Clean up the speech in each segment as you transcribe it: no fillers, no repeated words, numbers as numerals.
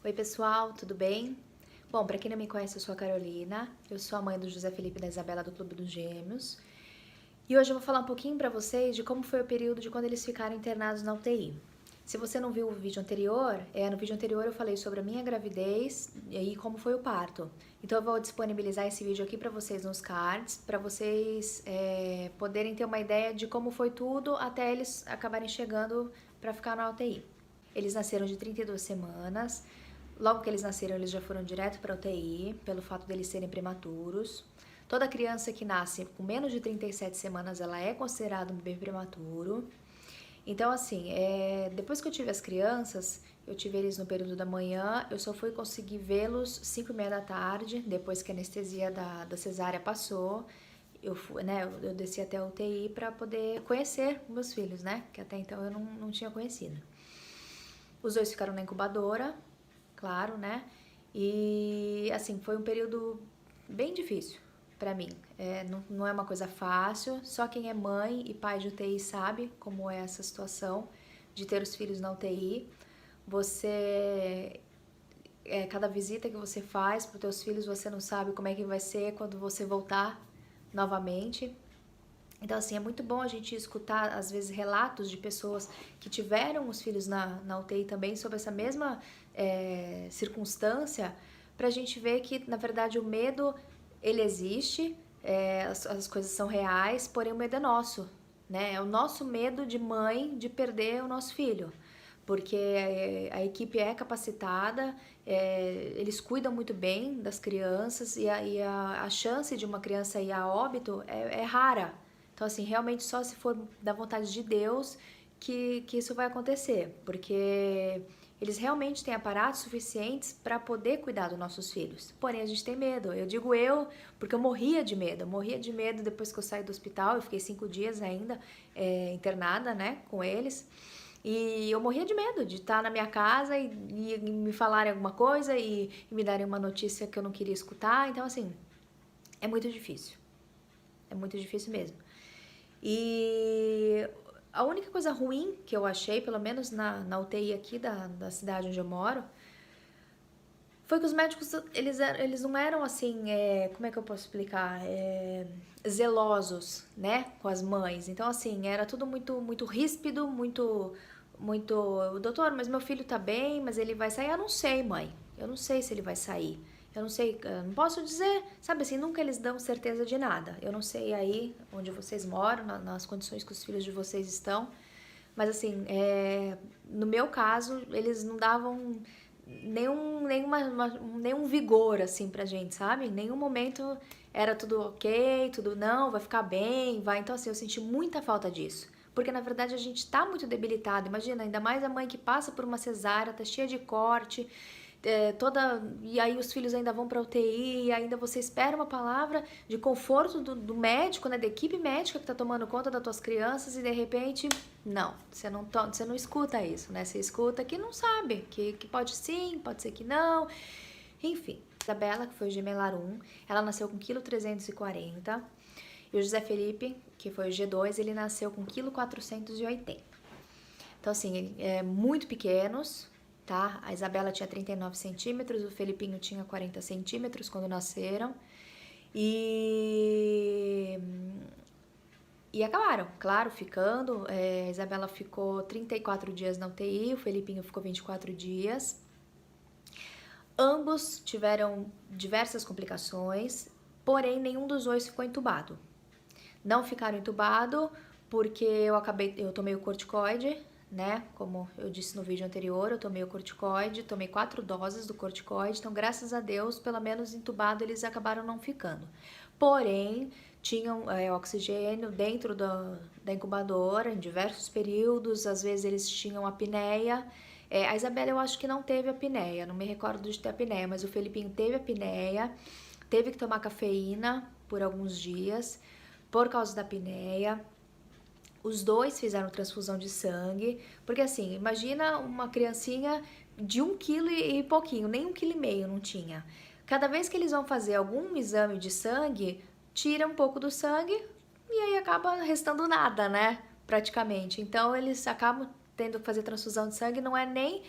Oi pessoal, tudo bem? Bom, para quem não me conhece, eu sou a Carolina, eu sou a mãe do José Felipe e da Isabela do Clube dos Gêmeos. E hoje eu vou falar um pouquinho para vocês de como foi o período de quando eles ficaram internados na UTI. Se você não viu o vídeo anterior, no vídeo anterior eu falei sobre a minha gravidez e como foi o parto. Então eu vou disponibilizar esse vídeo aqui para vocês nos cards, para vocês poderem ter uma ideia de como foi tudo até eles acabarem chegando para ficar na UTI. Eles nasceram de 32 semanas. Logo que eles nasceram, eles já foram direto para UTI, pelo fato deles serem prematuros. Toda criança que nasce com menos de 37 semanas, ela é considerada um bebê prematuro. Então, assim, depois que eu tive as crianças, eu tive eles no período da manhã, eu só fui conseguir vê-los 5h30 da tarde, depois que a anestesia da cesárea passou. Eu desci até a UTI para poder conhecer meus filhos, né? Que até então eu não tinha conhecido. Os dois ficaram na incubadora, claro, né? E assim, foi um período bem difícil pra mim. Não é uma coisa fácil, só quem é mãe e pai de UTI sabe como é essa situação de ter os filhos na UTI. Cada visita que você faz para os teus filhos, você não sabe como é que vai ser quando você voltar novamente. Então, assim, é muito bom a gente escutar, às vezes, relatos de pessoas que tiveram os filhos na UTI também sobre essa mesma circunstância, para a gente ver que, na verdade, o medo, ele existe, as coisas são reais, porém o medo é nosso, né? É o nosso medo de mãe de perder o nosso filho, porque a equipe é capacitada, eles cuidam muito bem das crianças e a chance de uma criança ir a óbito é rara. Então, assim, realmente só se for da vontade de Deus que isso vai acontecer, porque eles realmente têm aparatos suficientes para poder cuidar dos nossos filhos. Porém, a gente tem medo. Eu digo porque eu morria de medo. Eu morria de medo depois que eu saí do hospital. Eu fiquei 5 dias ainda internada, né, com eles. E eu morria de medo de estar na minha casa e me falarem alguma coisa e me darem uma notícia que eu não queria escutar. Então, assim, é muito difícil. É muito difícil mesmo. E a única coisa ruim que eu achei, pelo menos na UTI aqui da cidade onde eu moro, foi que os médicos, eles não eram assim, como é que eu posso explicar? Zelosos, né, com as mães. Então, assim, era tudo muito, muito ríspido, muito, doutor, mas meu filho tá bem, mas ele vai sair? Eu não sei, mãe. Eu não sei se ele vai sair. Eu não sei, eu não posso dizer, sabe assim, nunca eles dão certeza de nada. Eu não sei aí onde vocês moram, nas condições que os filhos de vocês estão, mas assim, no meu caso, eles não davam nenhum vigor assim pra gente, sabe? Em nenhum momento era tudo ok, tudo não, vai ficar bem, vai. Então assim, eu senti muita falta disso. Porque na verdade a gente tá muito debilitado. Imagina, ainda mais a mãe que passa por uma cesárea, tá cheia de corte, e aí os filhos ainda vão para UTI, e ainda você espera uma palavra de conforto do médico, né, da equipe médica que está tomando conta das tuas crianças e de repente, não, você não escuta isso, né? Você escuta que não sabe, que pode sim, pode ser que não, enfim. Isabela, que foi o gemelar 1, ela nasceu com 1,340 kg, e o José Felipe, que foi o G2, ele nasceu com 1,480 kg. Então, assim, muito pequenos, tá? A Isabela tinha 39 centímetros, o Felipinho tinha 40 centímetros quando nasceram. E acabaram, claro, ficando. A Isabela ficou 34 dias na UTI, o Felipinho ficou 24 dias. Ambos tiveram diversas complicações, porém nenhum dos dois ficou entubado. Não ficaram entubados porque eu tomei o corticoide, né? Como eu disse no vídeo anterior, eu tomei o corticoide, tomei 4 doses do corticoide, então graças a Deus, pelo menos entubado eles acabaram não ficando. Porém, tinham oxigênio dentro da incubadora em diversos períodos, às vezes eles tinham apneia. A Isabela eu acho que não teve apneia, não me recordo de ter apneia, mas o Felipinho teve apneia, teve que tomar cafeína por alguns dias por causa da apneia. Os dois fizeram transfusão de sangue, porque assim, imagina uma criancinha de 1 quilo e pouquinho, nem 1,5 kg não tinha. Cada vez que eles vão fazer algum exame de sangue, tira um pouco do sangue e aí acaba restando nada, né? Praticamente. Então eles acabam tendo que fazer transfusão de sangue não é nem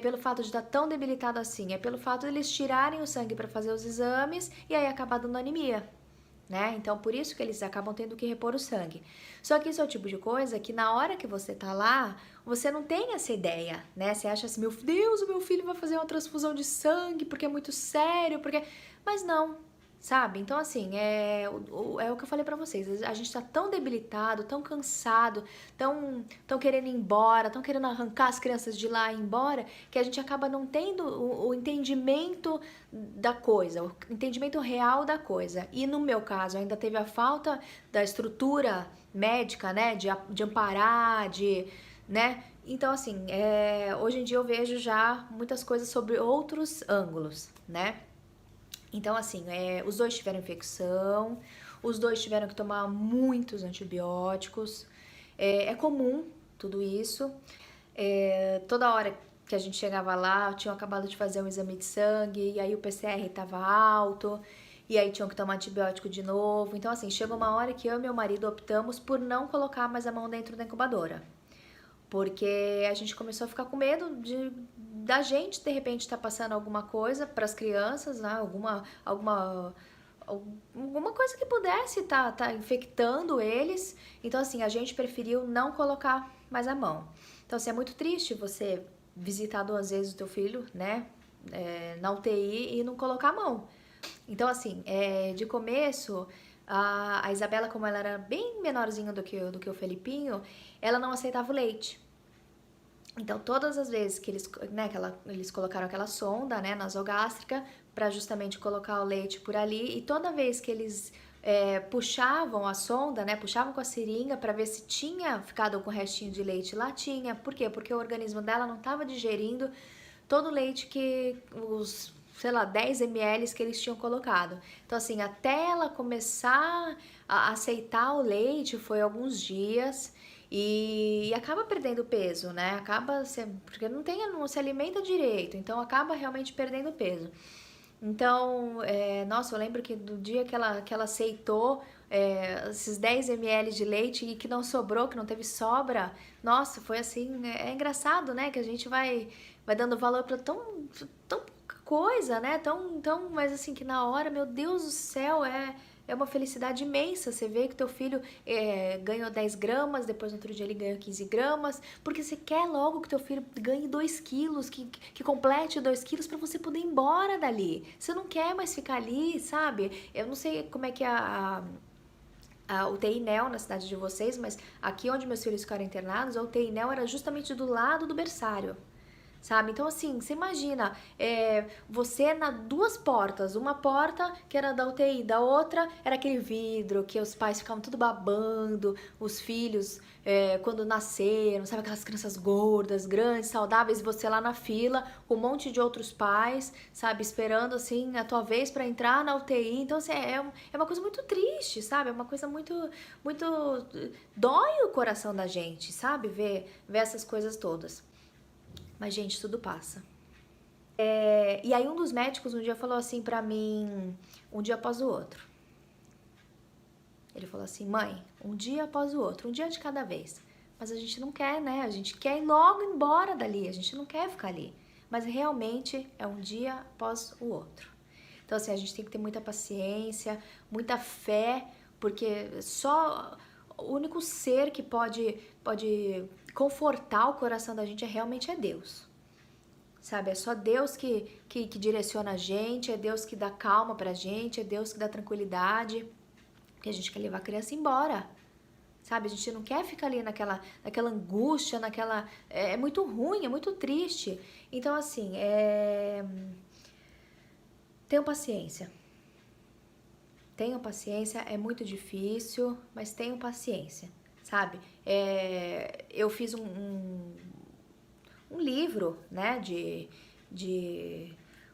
pelo fato de estar tão debilitado assim, é pelo fato de eles tirarem o sangue para fazer os exames e aí acabar dando anemia. Né? Então, por isso que eles acabam tendo que repor o sangue. Só que isso é o tipo de coisa que na hora que você tá lá, você não tem essa ideia, né? Você acha assim, meu Deus, o meu filho vai fazer uma transfusão de sangue porque é muito sério, porque... Mas não, sabe? Então, assim, é o que eu falei pra vocês. A gente tá tão debilitado, tão cansado, tão querendo ir embora, tão querendo arrancar as crianças de lá e ir embora, que a gente acaba não tendo o entendimento da coisa, o entendimento real da coisa. E no meu caso, ainda teve a falta da estrutura médica, né? De amparar, né? Então, assim, hoje em dia eu vejo já muitas coisas sobre outros ângulos, né? Então, assim, os dois tiveram infecção, os dois tiveram que tomar muitos antibióticos. É comum tudo isso. Toda hora que a gente chegava lá, tinham acabado de fazer um exame de sangue, e aí o PCR estava alto, e aí tinham que tomar antibiótico de novo. Então, assim, chegou uma hora que eu e meu marido optamos por não colocar mais a mão dentro da incubadora. Porque a gente começou a ficar com medo da gente, de repente, estar passando alguma coisa para as crianças, né? Alguma coisa que pudesse tá infectando eles. Então, assim, a gente preferiu não colocar mais a mão. Então, assim, é muito triste você visitar 2 vezes o teu filho, né? Na UTI e não colocar a mão. Então, assim, de começo, a Isabela, como ela era bem menorzinha do que o Felipinho, ela não aceitava o leite. Então, todas as vezes que eles colocaram aquela sonda, né, nasogástrica, para justamente colocar o leite por ali, e toda vez que eles puxavam a sonda, né, puxavam com a seringa para ver se tinha ficado algum restinho de leite lá, tinha. Por quê? Porque o organismo dela não estava digerindo todo o leite que sei lá, 10 ml que eles tinham colocado. Então, assim, até ela começar a aceitar o leite foi alguns dias e acaba perdendo peso, né? Porque não se alimenta direito, então acaba realmente perdendo peso. Então, nossa, eu lembro que do dia que ela aceitou esses 10 ml de leite e que não sobrou, que não teve sobra, nossa, foi assim, é engraçado, né? Que a gente vai dando valor para tão pouca coisa, né? Mas assim, que na hora, meu Deus do céu, é uma felicidade imensa. Você vê que teu filho ganhou 10 gramas, depois no outro dia ele ganhou 15 gramas, porque você quer logo que teu filho ganhe 2 quilos, que complete 2 quilos para você poder ir embora dali. Você não quer mais ficar ali, sabe? Eu não sei como é que a UTI NEO na cidade de vocês, mas aqui onde meus filhos ficaram internados, a UTI NEO era justamente do lado do berçário. Sabe? Então, assim, você imagina, você na 2 portas, uma porta que era da UTI, da outra era aquele vidro que os pais ficavam tudo babando, os filhos, quando nasceram, sabe? Aquelas crianças gordas, grandes, saudáveis, e você lá na fila, com um monte de outros pais, sabe? Esperando, assim, a tua vez para entrar na UTI. Então, assim, é uma coisa muito triste, sabe? É uma coisa muito, muito... Dói o coração da gente, sabe? Ver essas coisas todas. Mas, gente, tudo passa. E aí um dos médicos um dia falou assim pra mim, um dia após o outro. Ele falou assim, mãe, um dia após o outro, um dia de cada vez. Mas a gente não quer, né? A gente quer ir logo embora dali, a gente não quer ficar ali. Mas realmente é um dia após o outro. Então, assim, a gente tem que ter muita paciência, muita fé, porque só o único ser que pode confortar o coração da gente realmente é Deus. Sabe, é só Deus que direciona a gente, é Deus que dá calma pra gente, é Deus que dá tranquilidade, porque a gente quer levar a criança embora, sabe? A gente não quer ficar ali naquela angústia, é muito ruim, é muito triste. Então, assim, tenham paciência. Tenham paciência, é muito difícil, mas tenham paciência, sabe? Eu fiz um livro, né,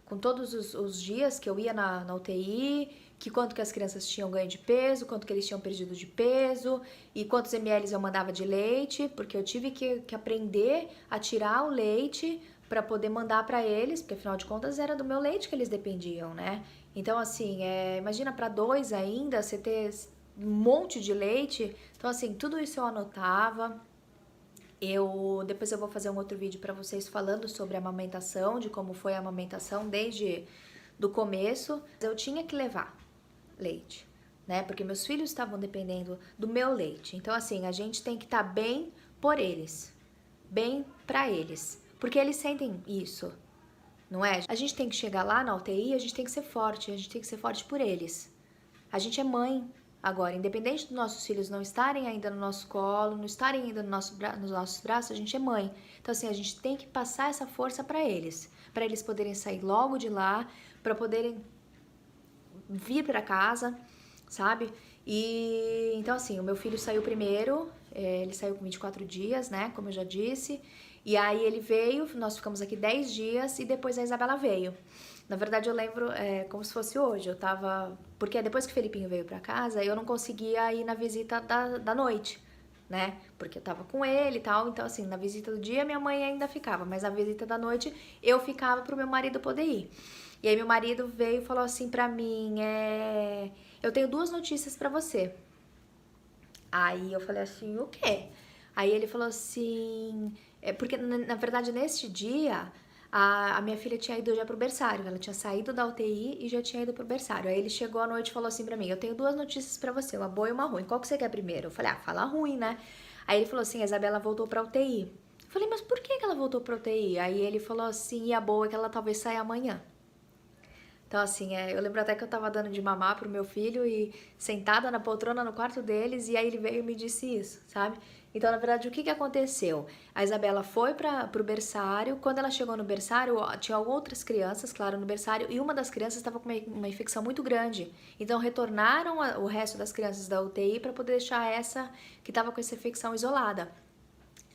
com todos os dias que eu ia na UTI, que quanto que as crianças tinham ganho de peso, quanto que eles tinham perdido de peso e quantos ml eu mandava de leite, porque eu tive que aprender a tirar o leite para poder mandar para eles, porque afinal de contas era do meu leite que eles dependiam, né? Então, assim, imagina para 2 ainda, você ter um monte de leite. Então, assim, tudo isso eu anotava. Depois eu vou fazer um outro vídeo para vocês falando sobre a amamentação, de como foi a amamentação desde do começo. Eu tinha que levar leite, né? Porque meus filhos estavam dependendo do meu leite. Então, assim, a gente tem que estar bem por eles, bem para eles, porque eles sentem isso, não é? A gente tem que chegar lá na UTI, a gente tem que ser forte, a gente tem que ser forte por eles. A gente é mãe agora, independente dos nossos filhos não estarem ainda no nosso colo, não estarem ainda no nos nossos braços, a gente é mãe. Então, assim, a gente tem que passar essa força para eles poderem sair logo de lá, para poderem vir para casa, sabe? E então, assim, o meu filho saiu primeiro, ele saiu com 24 dias, né? Como eu já disse. E aí ele veio, nós ficamos aqui 10 dias e depois a Isabela veio. Na verdade, eu lembro como se fosse hoje. Eu tava. Porque depois que o Felipinho veio pra casa, eu não conseguia ir na visita da noite, né? Porque eu tava com ele e tal. Então, assim, na visita do dia minha mãe ainda ficava, mas na visita da noite eu ficava pro meu marido poder ir. E aí meu marido veio e falou assim pra mim: eu tenho duas notícias pra você. Aí eu falei assim: o quê? Aí ele falou assim: porque na verdade neste dia a minha filha tinha ido já pro berçário, ela tinha saído da UTI e já tinha ido pro berçário. Aí ele chegou à noite e falou assim pra mim: eu tenho duas notícias pra você, uma boa e uma ruim. Qual que você quer primeiro? Eu falei: fala ruim, né? Aí ele falou assim: a Isabela voltou pra UTI. Eu falei: mas por que ela voltou pra UTI? Aí ele falou assim: e a boa é que ela talvez saia amanhã. Então, assim, eu lembro até que eu tava dando de mamar pro meu filho e sentada na poltrona no quarto deles, e aí ele veio e me disse isso, sabe? Então, na verdade, o que que aconteceu? A Isabela foi pro berçário. Quando ela chegou no berçário, tinha outras crianças, claro, no berçário, e uma das crianças estava com uma infecção muito grande. Então, retornaram o resto das crianças da UTI para poder deixar essa que estava com essa infecção isolada.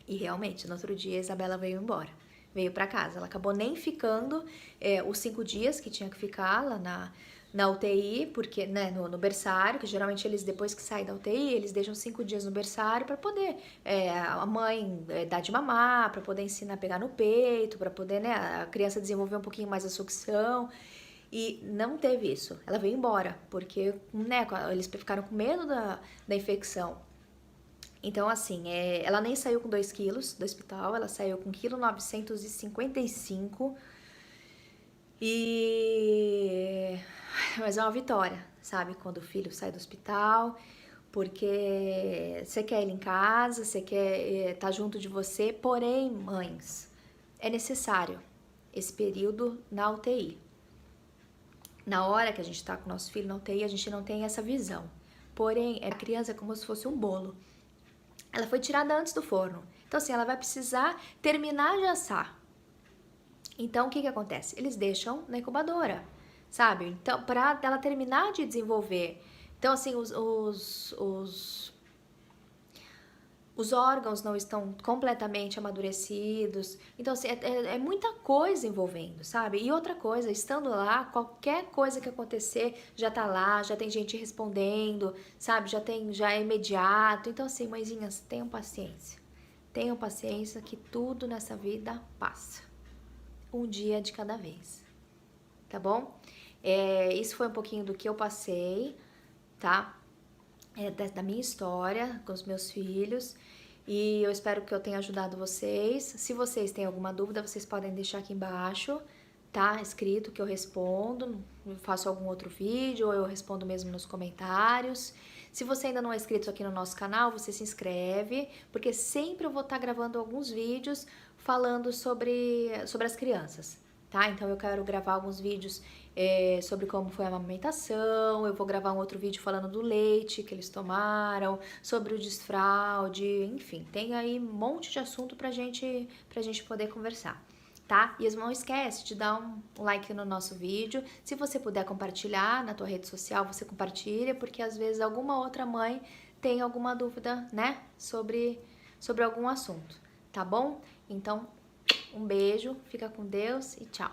E realmente, no outro dia, a Isabela veio embora. Veio pra casa. Ela acabou nem ficando os 5 dias que tinha que ficar lá na UTI, porque, né, no berçário, que geralmente eles, depois que saem da UTI, eles deixam 5 dias no berçário para poder a mãe dar de mamar, para poder ensinar a pegar no peito, para poder, né, a criança desenvolver um pouquinho mais a sucção. E não teve isso. Ela veio embora, porque, né, eles ficaram com medo da infecção. Então, assim, ela nem saiu com 2 quilos do hospital, ela saiu com 1,955 kg. Mas é uma vitória, sabe? Quando o filho sai do hospital, porque você quer ele em casa, você quer estar junto de você. Porém, mães, é necessário esse período na UTI. Na hora que a gente tá com o nosso filho na UTI, a gente não tem essa visão. Porém, a criança é como se fosse um bolo. Ela foi tirada antes do forno. Então, assim, ela vai precisar terminar de assar. Então, o que que acontece? Eles deixam na incubadora, sabe? Então, para ela terminar de desenvolver. Então, assim, os órgãos não estão completamente amadurecidos. Então, assim, é muita coisa envolvendo, sabe? E outra coisa, estando lá, qualquer coisa que acontecer, já tá lá, já tem gente respondendo, sabe? Já é imediato. Então, assim, mãezinhas, tenham paciência. Tenham paciência que tudo nessa vida passa. Um dia de cada vez, tá bom? Isso foi um pouquinho do que eu passei, tá? Da minha história com os meus filhos, e eu espero que eu tenha ajudado vocês. Se vocês têm alguma dúvida, vocês podem deixar aqui embaixo, tá? Escrito que eu respondo, eu faço algum outro vídeo, ou eu respondo mesmo nos comentários. Se você ainda não é inscrito aqui no nosso canal, você se inscreve, porque sempre eu vou estar gravando alguns vídeos falando sobre as crianças, tá? Então eu quero gravar alguns vídeos sobre como foi a amamentação, eu vou gravar um outro vídeo falando do leite que eles tomaram, sobre o desfraude, enfim, tem aí um monte de assunto pra gente poder conversar, tá? E não esquece de dar um like no nosso vídeo. Se você puder compartilhar na tua rede social, você compartilha, porque às vezes alguma outra mãe tem alguma dúvida, né, sobre algum assunto, tá bom? Então, um beijo, fica com Deus e tchau!